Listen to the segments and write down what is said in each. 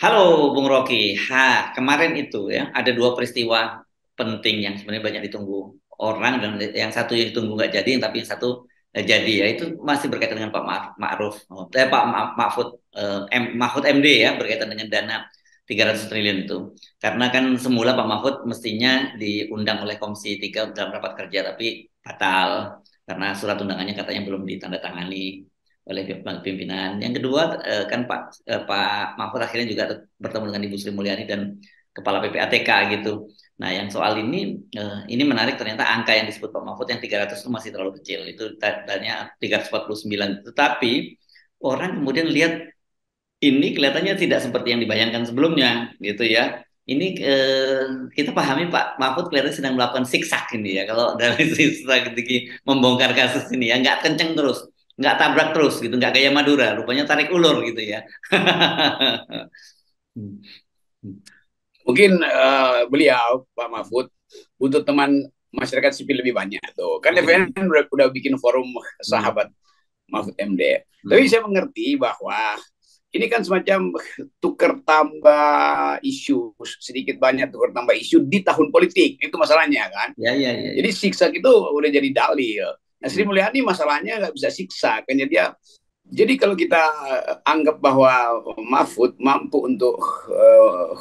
Halo Bung Rocky, kemarin itu ya ada dua peristiwa penting yang sebenarnya banyak ditunggu orang dan yang satu yang ditunggu nggak jadi, tapi yang satu jadi ya itu masih berkaitan dengan Ma'ruf, Mahfud, Mahfud MD ya berkaitan dengan dana 300 triliun itu. Karena kan semula Pak Mahfud mestinya diundang oleh Komisi 3 dalam rapat kerja tapi batal karena surat undangannya katanya belum ditandatangani oleh pimpinan. Yang kedua kan Pak Mahfud akhirnya juga bertemu dengan Ibu Sri Mulyani dan Kepala PPATK gitu. Nah, yang soal ini menarik, ternyata angka yang disebut Pak Mahfud yang 300 itu masih terlalu kecil. Itu tanya 349. Tetapi orang kemudian lihat ini kelihatannya tidak seperti yang dibayangkan sebelumnya gitu ya. Ini kita pahami Pak Mahfud kelihatannya sedang melakukan siksak ini ya. Kalau dari sisi strategi membongkar kasus ini ya nggak kenceng terus, nggak tabrak terus gitu, nggak gaya Madura, rupanya tarik ulur gitu ya. Mungkin beliau Pak Mahfud butuh teman masyarakat sipil lebih banyak tuh. Kan Oh, DPR udah bikin forum hmm, sahabat Mahfud MD. Tapi hmm. saya mengerti bahwa ini kan semacam tukar tambah isu, sedikit banyak tukar tambah isu di tahun politik. Itu masalahnya kan. Ya, ya, ya, Jadi ya. siksa itu udah jadi dalil. Nah, Sri Hmm. Mulyani masalahnya nggak bisa siksa, kan dia. Jadi kalau kita anggap bahwa Mahfud mampu untuk uh,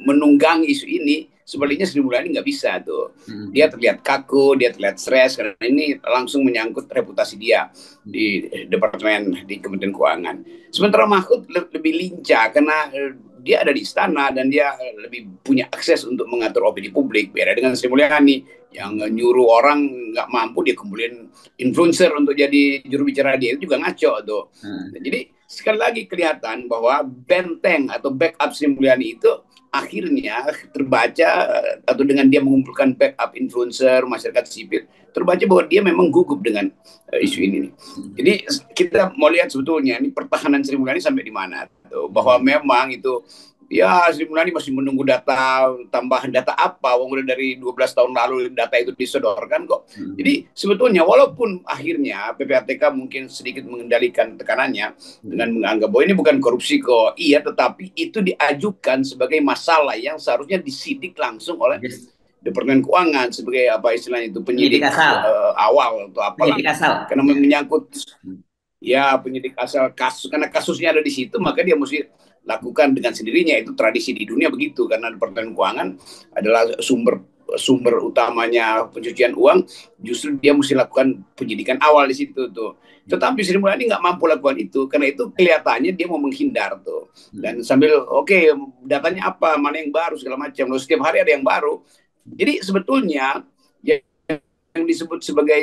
menunggang isu ini, sebaliknya Sri Mulyani nggak bisa tuh. Dia Hmm. terlihat kaku, dia terlihat stres, karena ini langsung menyangkut reputasi dia Hmm. di departemen di Kementerian Keuangan. Sementara Mahfud lebih lincah karena dia ada di istana dan dia lebih punya akses untuk mengatur opini publik. Beda dengan Sri Mulyani yang nyuruh orang nggak mampu, dia kemudian influencer untuk jadi juru bicara dia, itu juga ngaco tuh. Hmm. Jadi sekali lagi kelihatan bahwa benteng atau backup Sri Mulyani itu akhirnya terbaca, atau dengan dia mengumpulkan backup influencer masyarakat sipil, terbaca bahwa dia memang gugup dengan isu Hmm. ini. Hmm. Jadi kita mau lihat sebetulnya ini pertahanan Sri Mulyani sampai di mana tuh, bahwa Hmm. memang itu ya Sri Mulyani masih menunggu data, tambahan data apa, wong udah dari 12 tahun lalu data itu disodorkan kok. Hmm. Jadi sebetulnya walaupun akhirnya PPATK mungkin sedikit mengendalikan tekanannya dengan Hmm. menganggap bahwa ini bukan korupsi kok, iya, tetapi itu diajukan sebagai masalah yang seharusnya disidik langsung oleh Yes. Departemen Keuangan sebagai apa istilahnya itu, Penyidik penyidik asal, awal atau apalah, penyidik asal. karena Ya. menyangkut Hmm. ya penyidik asal kasus, karena kasusnya ada di situ maka dia mesti lakukan dengan sendirinya. Itu tradisi di dunia begitu, karena Departemen Keuangan adalah sumber sumber utamanya pencucian uang, justru dia mesti lakukan penyidikan awal di situ tuh. Tetapi Sri Mulyani nggak mampu lakukan itu, karena itu kelihatannya dia mau menghindar tuh. Dan Hmm. sambil oke, datanya apa, mana yang baru segala macam. Loh, setiap hari ada yang baru. Jadi sebetulnya yang disebut sebagai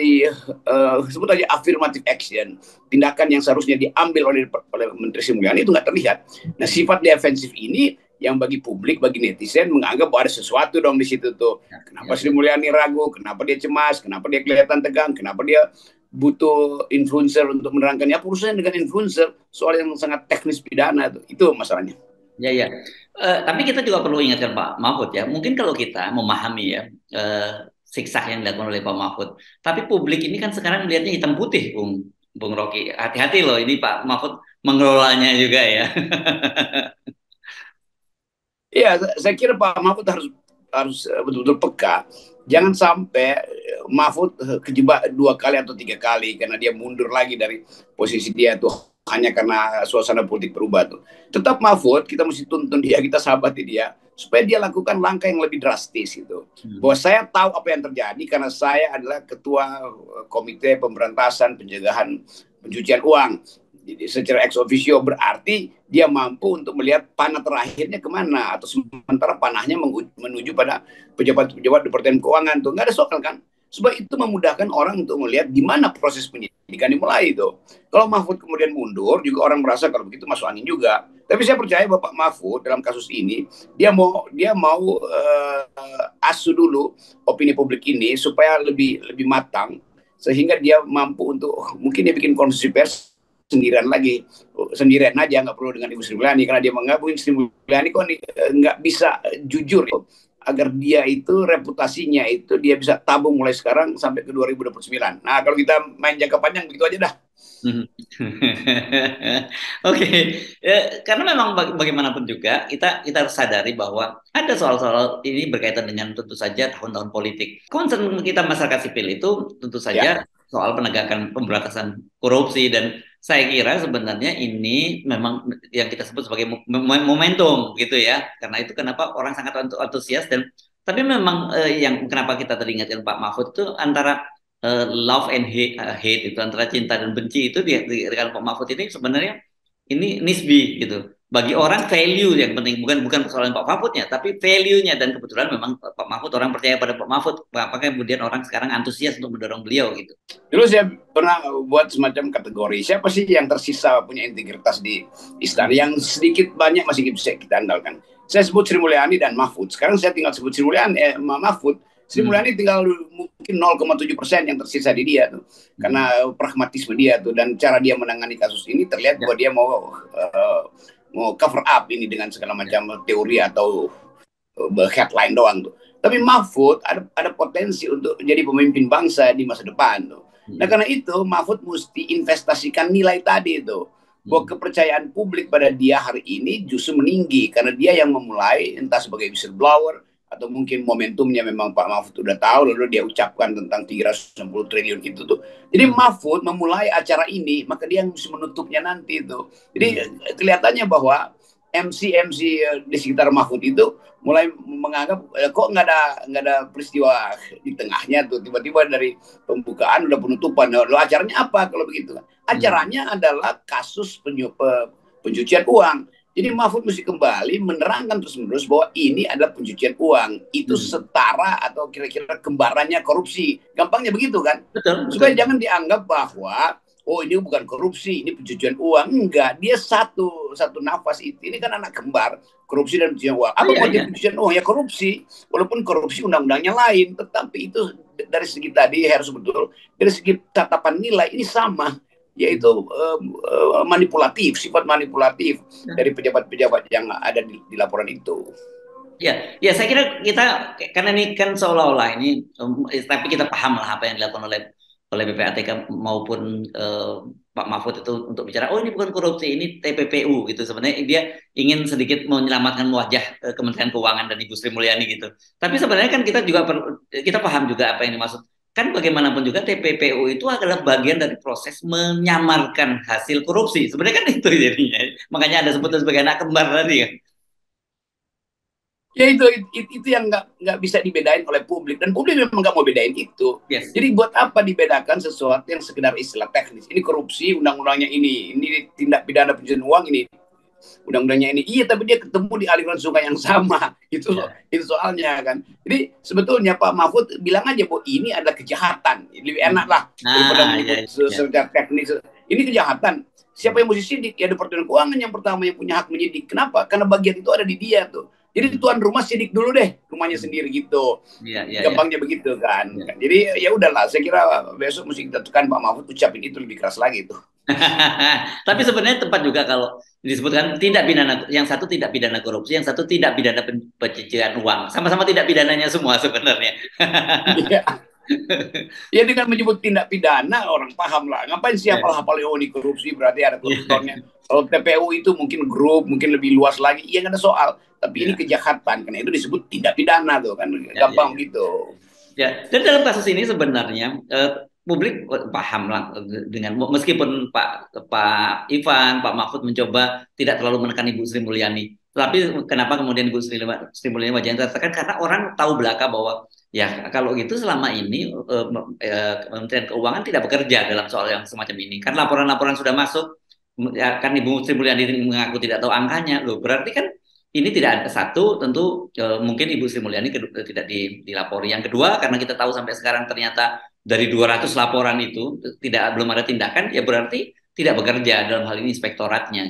sebut aja affirmative action, tindakan yang seharusnya diambil oleh Menteri Sri Mulyani itu nggak terlihat. Nah, sifat defensif ini yang bagi publik, bagi netizen menganggap bahwa ada sesuatu dong di situ tuh. Ya, Kenapa Sri ya. Mulyani ragu? Kenapa dia cemas? Kenapa dia kelihatan tegang? Kenapa dia butuh influencer untuk menerangkannya? Urusannya dengan influencer soal yang sangat teknis pidana tuh. Itu masalahnya. Ya, ya. Tapi kita juga perlu ingatkan Pak Mahfud ya. Mungkin kalau kita memahami ya siksa yang dilakukan oleh Pak Mahfud. Tapi publik ini kan sekarang melihatnya hitam putih, Bung Rocky. Hati-hati loh, ini Pak Mahfud mengelolanya juga ya. Iya, saya kira Pak Mahfud harus harus betul-betul peka. Jangan sampai Mahfud kejebak dua kali atau tiga kali karena dia mundur lagi dari posisi dia tuh hanya karena suasana politik berubah tuh. Tetap Mahfud, kita mesti tuntun dia, kita sahabati dia supaya dia lakukan langkah yang lebih drastis gitu. Bahwa saya tahu apa yang terjadi karena saya adalah ketua komite pemberantasan pencegahan pencucian uang. Jadi secara ex officio berarti dia mampu untuk melihat panah terakhirnya kemana, atau sementara panahnya menuju pada pejabat-pejabat Departemen Keuangan tuh nggak ada soal kan. Sebab itu memudahkan orang untuk melihat di mana proses penyidikan dimulai itu. Kalau Mahfud kemudian mundur, juga orang merasa kalau begitu masuk angin juga. Tapi saya percaya Bapak Mahfud dalam kasus ini dia mau asuh dulu opini publik ini supaya lebih lebih matang, sehingga dia mampu untuk mungkin dia bikin konferensi pers sendirian lagi, sendirian aja, nggak perlu dengan Ibu Sri Mulyani, karena dia menganggap Sri Mulyani kok nggak bisa jujur ya, agar dia itu reputasinya itu dia bisa tabung mulai sekarang sampai ke 2029. Nah, kalau kita main jangka panjang begitu aja dah. Mhm. Oke, karena memang bagaimanapun juga kita harus sadari bahwa ada soal-soal ini berkaitan dengan tentu saja tahun-tahun politik. Concern kita masyarakat sipil itu tentu Ya, saja soal penegakan pemberantasan korupsi dan saya kira sebenarnya ini memang yang kita sebut sebagai momentum gitu ya. Karena itu kenapa orang sangat antusias dan tapi memang yang kenapa kita teringatkan Pak Mahfud itu antara love and hate itu antara cinta dan benci itu di rekan Pak Mahfud ini sebenarnya ini nisbi gitu. Bagi orang value yang penting bukan bukan persoalan Pak Mahfudnya, tapi value-nya dan kebetulan memang Pak Mahfud orang percaya pada Pak Mahfud. Apakah kemudian orang sekarang antusias untuk mendorong beliau gitu? dulu saya pernah buat semacam kategori siapa sih yang tersisa punya integritas di istana, Hmm. yang sedikit banyak masih bisa kita andalkan. Saya sebut Sri Mulyani dan Mahfud. Sekarang saya tinggal sebut Sri Mulyani, Mahfud. Sri Hmm. Mulyani tinggal mungkin 0,7% yang tersisa di dia tuh, Hmm. karena pragmatisme dia tuh dan cara dia menangani kasus ini terlihat Ya, bahwa dia mau cover up ini dengan segala ya. macam teori atau headline doang tuh. Tapi Mahfud ada potensi untuk jadi pemimpin bangsa di masa depan tuh. Nah Hmm. karena itu Mahfud mesti investasikan nilai tadi itu. Bahwa Hmm. kepercayaan publik pada dia hari ini justru meninggi karena dia yang memulai, entah sebagai whistleblower atau mungkin momentumnya memang Pak Mahfud udah tahu lalu dia ucapkan tentang 360 triliun itu tuh. Jadi Hmm. Mahfud memulai acara ini, maka dia yang mesti menutupnya nanti itu. Jadi Hmm. kelihatannya bahwa MC-MC di sekitar Mahfud itu mulai menganggap kok nggak ada peristiwa di tengahnya tuh, tiba-tiba dari pembukaan udah penutupan. Lo acaranya apa kalau begitu? Hmm. Acaranya adalah kasus pencucian uang. Jadi Mahfud mesti kembali menerangkan terus-menerus bahwa ini adalah pencucian uang. Itu Hmm. setara atau kira-kira kembarannya korupsi. Gampangnya begitu kan? Betul, betul. Supaya jangan dianggap bahwa oh ini bukan korupsi, ini pencucian uang. Enggak, dia satu nafas itu. Ini kan anak kembar, korupsi dan pencucian uang. Oh Apa iya, motif iya. pencucian uang? Ya korupsi. Walaupun korupsi undang-undangnya lain, tetapi itu dari segi tadi harus betul. Dari segi tatapan nilai ini sama, yaitu Hmm. manipulatif, sifat manipulatif Ya. dari pejabat-pejabat yang ada di laporan itu. Ya, ya saya kira kita karena ini kan seolah-olah ini, tapi kita paham lah apa yang dilakukan oleh PPATK maupun Pak Mahfud itu untuk bicara, oh ini bukan korupsi, ini TPPU gitu. Sebenarnya dia ingin sedikit menyelamatkan wajah Kementerian Keuangan dan Ibu Sri Mulyani gitu. Tapi sebenarnya kan kita paham juga apa yang dimaksud. Kan bagaimanapun juga TPPU itu adalah bagian dari proses menyamarkan hasil korupsi. Sebenarnya kan itu jadinya. Makanya ada sebutan sebagai anak kembar tadi kan. Ya itu yang nggak bisa dibedain oleh publik dan publik memang nggak mau bedain itu. Yes. Jadi buat apa dibedakan sesuatu yang sekedar istilah teknis? Ini korupsi, undang-undangnya ini tindak pidana pencucian uang ini, undang-undangnya ini. Iya, tapi dia ketemu di aliran sungai yang sama. Ya. Itu soalnya kan. Jadi sebetulnya Pak Mahfud bilang aja bahwa ini adalah kejahatan. Lebih enak lah daripada Nah, ya, menyebut ya. secara teknis. Ini kejahatan. Siapa yang mesti sidik? Ya Departemen Keuangan yang pertama yang punya hak menyidik. Kenapa? Karena bagian itu ada di dia tuh. Jadi Hmm. tuan rumah sidik dulu deh rumahnya Hmm. sendiri gitu. Iya, iya, iya. Gampangnya begitu kan. Iya. Jadi ya udahlah, saya kira besok mesti kita tekan Pak Mahfud ucapin itu lebih keras lagi tuh. Tapi sebenarnya tepat juga kalau disebutkan tidak pidana, yang satu tidak pidana korupsi, yang satu tidak pidana pencucian uang. Sama-sama tidak pidananya semua sebenarnya. Iya. Ya dengan menyebut tindak pidana orang paham lah. Ngapain sih Iya, hafal-hafal oh ini korupsi berarti ada iya, koruptornya. Kalau TPU itu mungkin grup, mungkin lebih luas lagi. Iya nggak ada soal. Tapi ini iya, kejahatan karena itu disebut tindak pidana tuh kan iya, iya, gampang iya. gitu. Ya, dan dalam kasus ini sebenarnya publik paham lah dengan meskipun Pak Ivan, Pak Mahfud mencoba tidak terlalu menekan Ibu Sri Mulyani. Tapi kenapa kemudian Ibu Sri Mulyani wajahnya tertekan? Karena orang tahu belaka bahwa ya kalau gitu selama ini Kementerian Keuangan tidak bekerja dalam soal yang semacam ini. Kan laporan-laporan sudah masuk, ya, kan Ibu Sri Mulyani mengaku tidak tahu angkanya. Loh, berarti kan ini tidak ada satu tentu mungkin Ibu Sri Mulyani tidak dilapori. Yang kedua karena kita tahu sampai sekarang ternyata dari 200 laporan itu belum ada tindakan ya berarti tidak bekerja dalam hal ini inspektoratnya.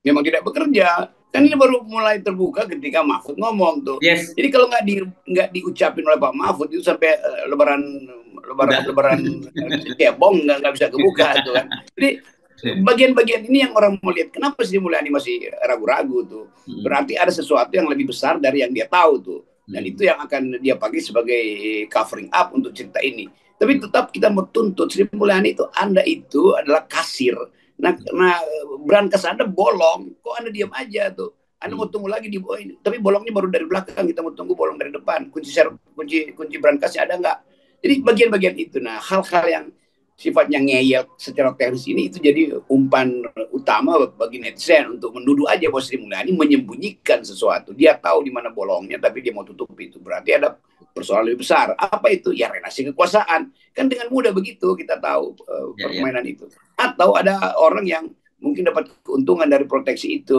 Memang tidak bekerja. Kan ini baru mulai terbuka ketika Mahfud ngomong tuh. Yes, Jadi kalau nggak diucapin oleh Pak Mahfud itu sampai lebaran lebaran udah. lebaran cebong nggak bisa kebuka tuh kan. Jadi bagian-bagian ini yang orang mau lihat. Kenapa sih Mulyani masih ragu-ragu tuh? Hmm, Berarti ada sesuatu yang lebih besar dari yang dia tahu tuh. Dan hmm, itu yang akan dia pakai sebagai covering up untuk cerita ini. Tapi tetap kita mau tuntut Sri Mulyani itu, Anda itu adalah kasir. Nah, brankas Anda bolong, kok Anda diam aja tuh? Anda mau tunggu lagi di bawah ini, tapi bolongnya baru dari belakang, kita mau tunggu bolong dari depan. Kunci brankasnya ada nggak? Jadi bagian-bagian itu, nah hal-hal yang sifatnya ngeyel secara teknis ini itu jadi umpan utama bagi netizen untuk menuduh aja bahwa Sri Mulyani menyembunyikan sesuatu. Dia tahu di mana bolongnya, tapi dia mau tutup itu. Berarti ada persoalan lebih besar. Apa itu? Ya relasi kekuasaan. Kan dengan mudah begitu kita tahu permainan itu. Atau ada orang yang mungkin dapat keuntungan dari proteksi itu.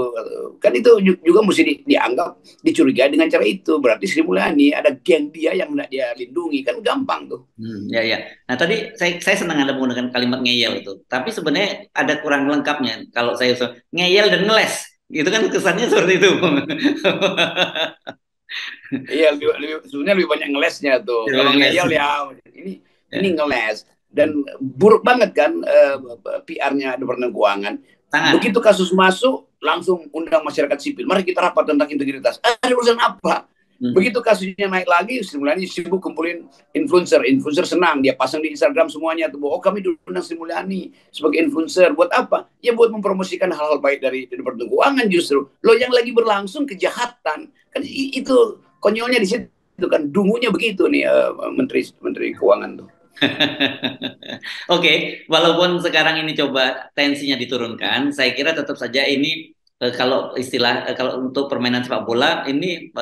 Kan itu juga mesti dianggap dicurigai dengan cara itu. Berarti Sri Mulyani ada geng dia yang tidak dia lindungi. Kan gampang tuh. Ya, ya. Nah, tadi saya senang Anda menggunakan kalimat ngeyel itu. Tapi sebenarnya ada kurang lengkapnya. Kalau saya ngeyel dan ngeles, itu kan kesannya seperti itu. Iya, sebenarnya lebih banyak ngelesnya tuh. Kalau ngeyel ya ini ngeles. Dan buruk banget kan PR-nya Departemen Keuangan. Sangat. Begitu kasus masuk, langsung undang masyarakat sipil. Mari kita rapat tentang integritas. Ada urusan apa? Begitu kasusnya naik lagi, Sri Mulyani sibuk kumpulin influencer. Influencer senang, dia pasang di Instagram semuanya tuh. Oh, kami diundang Sri Mulyani sebagai influencer. Buat apa? Ya buat mempromosikan hal-hal baik dari Departemen Keuangan justru. Loh, yang lagi berlangsung kejahatan. Kan itu konyolnya di situ kan, dungunya begitu nih Menteri Keuangan tuh. Oke, walaupun sekarang ini coba tensinya diturunkan, saya kira tetap saja ini kalau kalau untuk permainan sepak bola ini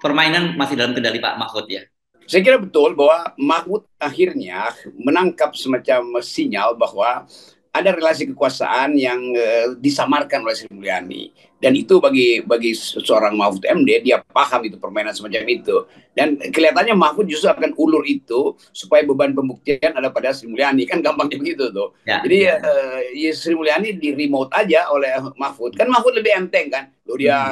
permainan masih dalam kendali Pak Mahfud ya. Saya kira betul bahwa Mahfud akhirnya menangkap semacam sinyal bahwa ada relasi kekuasaan yang disamarkan oleh Sri Mulyani. Dan itu bagi seorang Mahfud MD, dia paham itu permainan semacam itu. Dan kelihatannya Mahfud justru akan ulur itu supaya beban pembuktian ada pada Sri Mulyani. Kan gampangnya begitu tuh. Ya, jadi ya Sri Mulyani di remote aja oleh Mahfud. Kan Mahfud lebih enteng kan. Loh, dia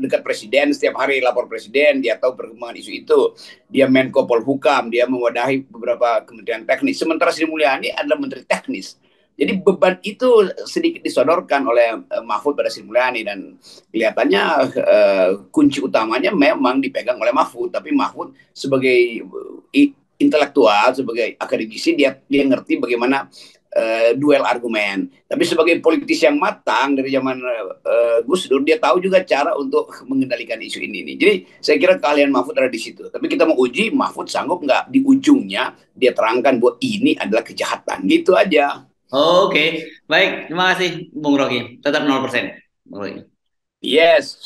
dekat presiden, setiap hari lapor presiden, dia tahu perkembangan isu itu. Dia Menko Polhukam, dia mewadahi beberapa kementerian teknis. Sementara Sri Mulyani adalah menteri teknis. Jadi beban itu sedikit disodorkan oleh Mahfud pada Sri Mulyani, dan kelihatannya kunci utamanya memang dipegang oleh Mahfud. Tapi Mahfud sebagai intelektual, sebagai akademisi, dia ngerti bagaimana duel argumen. Tapi sebagai politisi yang matang dari zaman Gus Dur, dia tahu juga cara untuk mengendalikan isu ini. Jadi saya kira keahlian Mahfud ada di situ. Tapi kita mau uji Mahfud sanggup nggak di ujungnya dia terangkan bahwa ini adalah kejahatan. Gitu aja. Oke. Baik, terima kasih Bung Rocky. Tetap 0%. Yes.